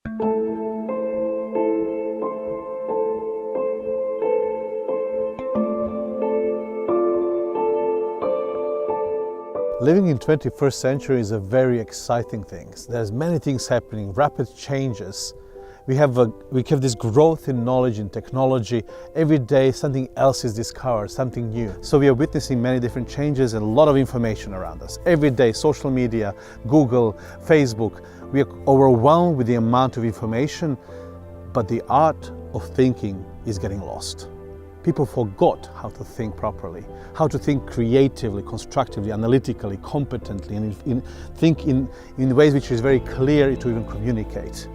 Living in 21st century is a very exciting thing. There's many things happening, rapid changes. We have this growth in knowledge and technology. Every day something else is discovered, something new. So we are witnessing many different changes and a lot of information around us. Every day, social media, Google, Facebook, we are overwhelmed with the amount of information, but the art of thinking is getting lost. People forgot how to think properly, how to think creatively, constructively, analytically, competently, and think in ways which is very clear to even communicate.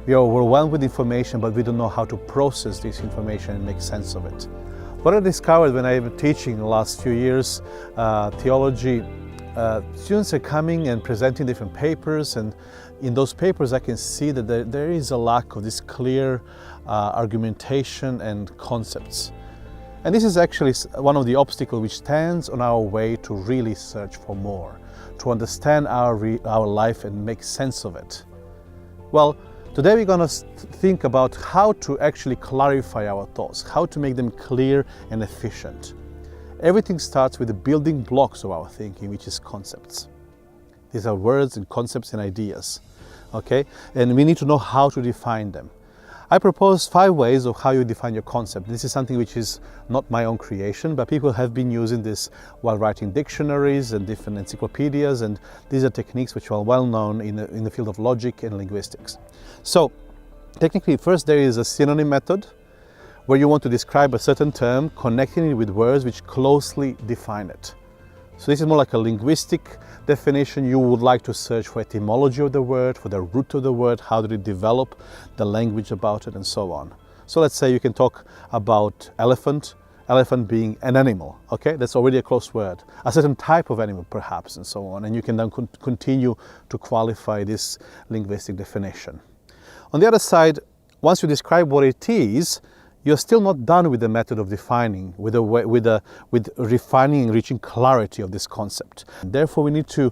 We are overwhelmed with information, but we don't know how to process this information and make sense of it. What I discovered when I was teaching the last few years theology, students are coming and presenting different papers, and in those papers I can see that there is a lack of this clear argumentation and concepts. And this is actually one of the obstacles which stands on our way to really search for more, to understand our life and make sense of it. Well, today we're going to think about how to actually clarify our thoughts, how to make them clear and efficient. Everything starts with the building blocks of our thinking, which is concepts. These are words and concepts and ideas, okay? And we need to know how to define them. I propose 5 ways of how you define your concept. This is something which is not my own creation, but people have been using this while writing dictionaries and different encyclopedias, and these are techniques which are well known in the field of logic and linguistics. So, technically, first there is a synonym method, where you want to describe a certain term, connecting it with words which closely define it. So this is more like a linguistic definition. You would like to search for etymology of the word, for the root of the word, how did it develop, the language about it, and so on. So let's say you can talk about elephant being an animal, okay? That's already a close word. A certain type of animal, perhaps, and so on. And you can then continue to qualify this linguistic definition. On the other side, once you describe what it is, you're still not done with the method of defining, with refining and reaching clarity of this concept. Therefore, we need to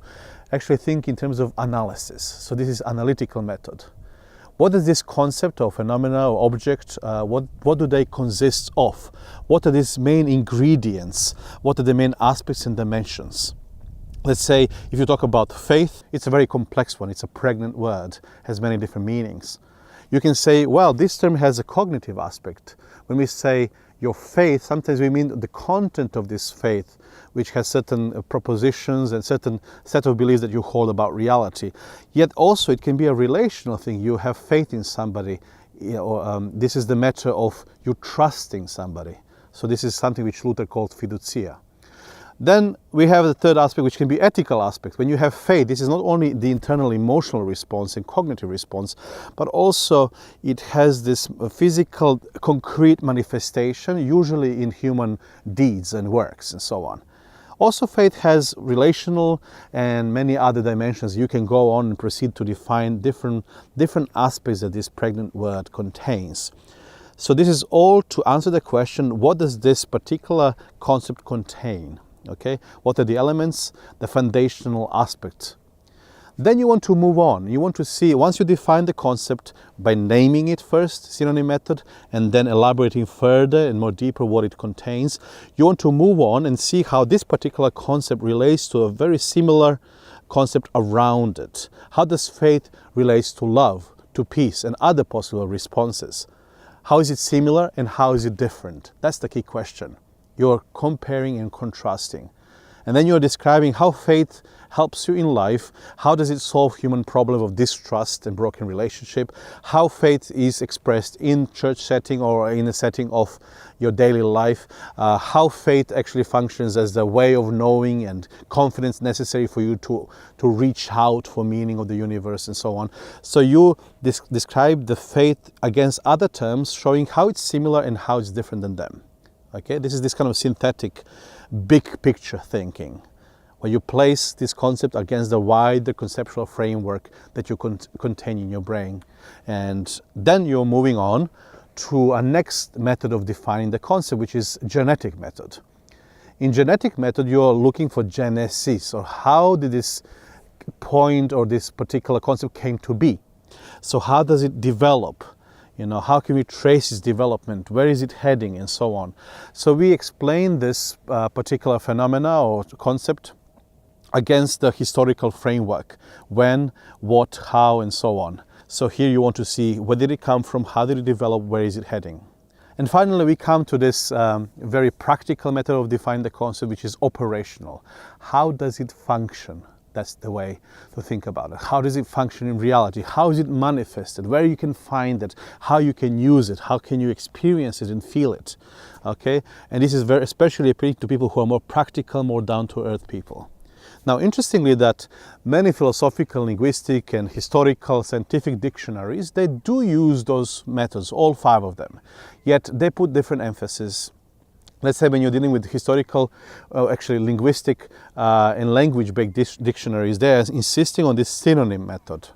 actually think in terms of analysis. So this is analytical method. What is this concept or phenomena or object? What do they consist of? What are these main ingredients? What are the main aspects and dimensions? Let's say if you talk about faith, it's a very complex one. It's a pregnant word, has many different meanings. You can say, well, this term has a cognitive aspect. When we say your faith, sometimes we mean the content of this faith, which has certain propositions and certain set of beliefs that you hold about reality. Yet also it can be a relational thing. You have faith in somebody. This is the matter of you trusting somebody. So this is something which Luther called fiducia. Then we have the third aspect, which can be ethical aspect. When you have faith, this is not only the internal emotional response and cognitive response, but also it has this physical, concrete manifestation, usually in human deeds and works and so on. Also, faith has relational and many other dimensions. You can go on and proceed to define different aspects that this pregnant word contains. So this is all to answer the question, what does this particular concept contain? Okay, what are the elements, the foundational aspect? Then you want to move on. You want to see, once you define the concept by naming it first, synonym method, and then elaborating further and more deeper what it contains, you want to move on and see how this particular concept relates to a very similar concept around it. How does faith relate to love, to peace, and other possible responses? How is it similar and how is it different? That's the key question. You're comparing and contrasting. And then you're describing how faith helps you in life, how does it solve human problem of distrust and broken relationship, how faith is expressed in church setting or in a setting of your daily life, how faith actually functions as the way of knowing and confidence necessary for you to reach out for meaning of the universe and so on. So you describe the faith against other terms, showing how it's similar and how it's different than them. Okay, this is this kind of synthetic, big picture thinking, where you place this concept against the wider conceptual framework that you contain in your brain. And then you're moving on to a next method of defining the concept, which is genetic method. In genetic method, you're looking for genesis, or how did this point or this particular concept came to be. So how does it develop? How can we trace its development? Where is it heading, and so on? So we explain this particular phenomena or concept against the historical framework: when, what, how, and so on. So here you want to see, where did it come from, how did it develop, where is it heading? And finally, we come to this very practical method of defining the concept, which is operational. How does it function? That's the way to think about it. How does it function in reality? How is it manifested? Where you can find it? How you can use it? How can you experience it and feel it? Okay? And this is very especially appealing to people who are more practical, more down-to-earth people. Now, interestingly, that many philosophical, linguistic, and historical scientific dictionaries, they do use those methods, all 5 of them. Yet they put different emphasis. Let's say when you're dealing with historical, actually linguistic and language-based dictionaries, they're insisting on this synonym method.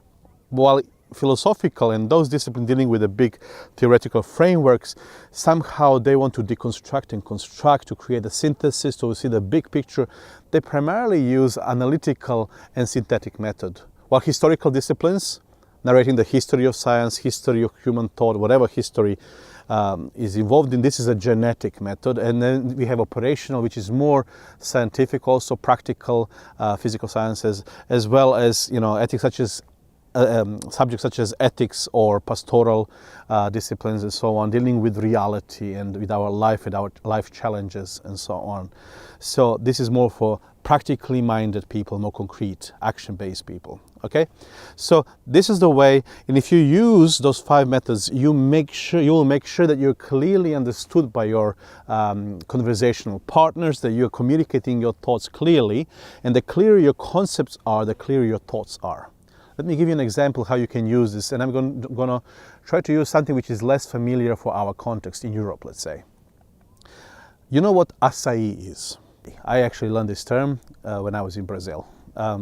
While philosophical and those disciplines dealing with the big theoretical frameworks, somehow they want to deconstruct and construct to create a synthesis, to see the big picture. They primarily use analytical and synthetic method. While historical disciplines, narrating the history of science, history of human thought, whatever history is involved in, this is a genetic method. And then we have operational, which is more scientific, also practical physical sciences, as well as ethics, such as subjects such as ethics or pastoral disciplines and so on, dealing with reality and with our life challenges and so on. So this is more for practically minded people, more concrete, action-based people. Okay, so this is the way, and if you use those 5 methods, you will make sure that you're clearly understood by your conversational partners, that you're communicating your thoughts clearly, and the clearer your concepts are, the clearer your thoughts are. Let me give you an example how you can use this, and I'm going to try to use something which is less familiar for our context in Europe, let's say. You know what açaí is? I actually learned this term when I was in Brazil a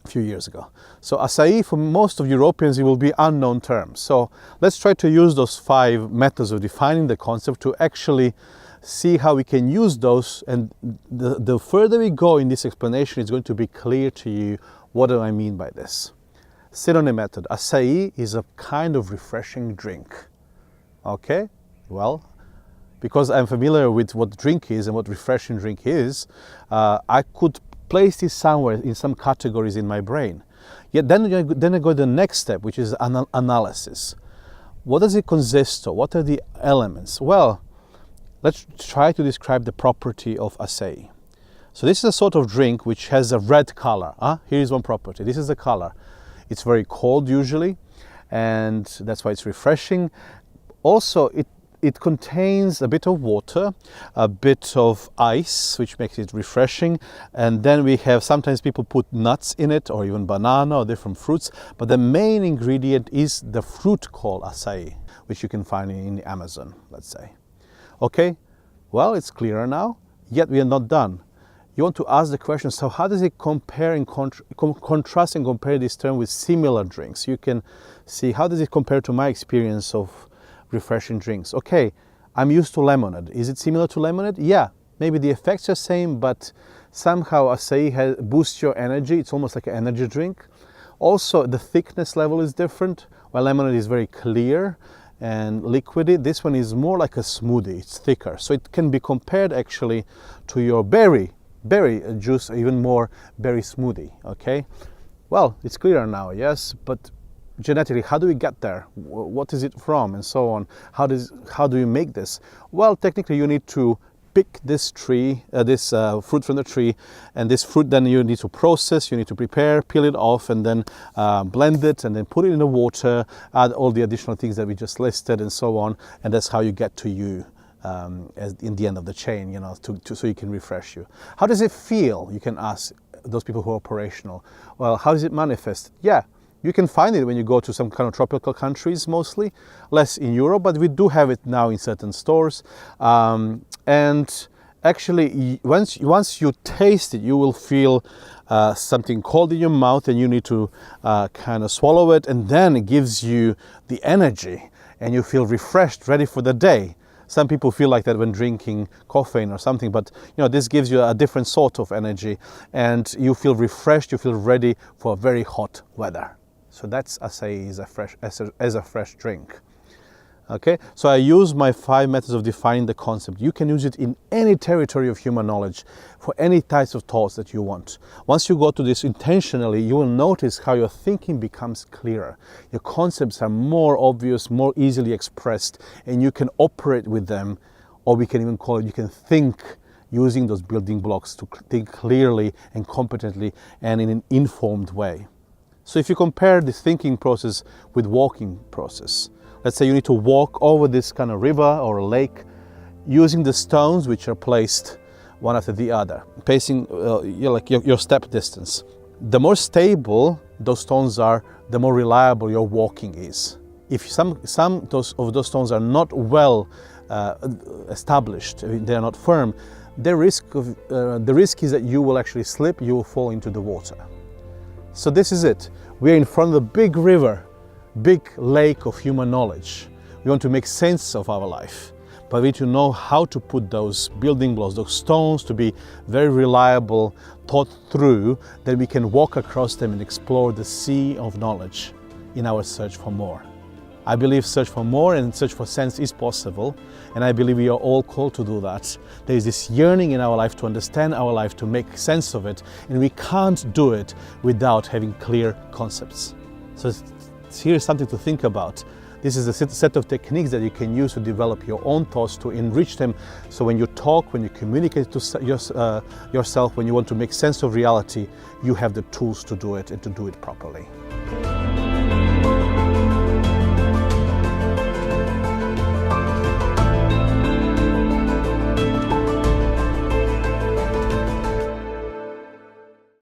few years ago. So açaí, for most of Europeans, it will be unknown term. So let's try to use those 5 methods of defining the concept to actually see how we can use those, and the further we go in this explanation, it's going to be clear to you what do I mean by this. Synonym method. Açaí is a kind of refreshing drink. Okay? Well, because I'm familiar with what drink is and what refreshing drink is, I could place this somewhere in some categories in my brain. Yet then I go to the next step, which is analysis. What does it consist of? What are the elements? Well, let's try to describe the property of açaí. So this is a sort of drink which has a red color. Here is one property. This is the color. It's very cold usually, and that's why it's refreshing. Also, it contains a bit of water, a bit of ice, which makes it refreshing. And then we have, sometimes people put nuts in it, or even banana or different fruits. But the main ingredient is the fruit called açaí, which you can find in the Amazon, let's say. Okay, well, it's clearer now, yet we are not done. You want to ask the question, so how does it compare and contrast and compare this term with similar drinks? You can see, how does it compare to my experience of refreshing drinks? Okay, I'm used to lemonade. Is it similar to lemonade? Yeah, maybe the effects are same, but somehow açaí boosts your energy. It's almost like an energy drink. Also, the thickness level is different. While lemonade is very clear and liquidy, this one is more like a smoothie. It's thicker. So it can be compared actually to your berry juice, even more berry smoothie. Okay, well, it's clearer now, yes, but genetically, how do we get there? What is it from, and so on? How do you make this? Well, technically, you need to pick this tree, fruit from the tree, and this fruit then you need to process, you need to prepare, peel it off, and then blend it, and then put it in the water, add all the additional things that we just listed, and so on, and that's how you get to you. In the end of the chain, so you can refresh you. How does it feel? You can ask those people who are operational. Well, how does it manifest? Yeah, you can find it when you go to some kind of tropical countries, mostly, less in Europe, but we do have it now in certain stores. And actually, once you taste it, you will feel something cold in your mouth, and you need to kind of swallow it, and then it gives you the energy, and you feel refreshed, ready for the day. Some people feel like that when drinking caffeine or something, but this gives you a different sort of energy, and you feel refreshed, you feel ready for very hot weather. So that's, I say, is as a fresh drink. Okay, so I use my 5 methods of defining the concept. You can use it in any territory of human knowledge for any types of thoughts that you want. Once you go to this intentionally, you will notice how your thinking becomes clearer. Your concepts are more obvious, more easily expressed, and you can operate with them, or we can even call it, you can think using those building blocks to think clearly and competently and in an informed way. So if you compare the thinking process with walking process, let's say you need to walk over this kind of river or a lake using the stones which are placed one after the other, pacing your step distance. The more stable those stones are, the more reliable your walking is. If some of those stones are not well established, they are not firm, the risk is that you will actually slip, you will fall into the water. So this is it. We are in front of a big river, big lake of human knowledge. We want to make sense of our life, but we need to know how to put those building blocks, those stones, to be very reliable, thought through, that we can walk across them and explore the sea of knowledge in our search for more. I believe search for more and search for sense is possible, and I believe we are all called to do that. There is this yearning in our life to understand our life, to make sense of it, and we can't do it without having clear concepts. So here's something to think about. This is a set of techniques that you can use to develop your own thoughts, to enrich them, so when you talk, when you communicate to yourself, when you want to make sense of reality, you have the tools to do it and to do it properly.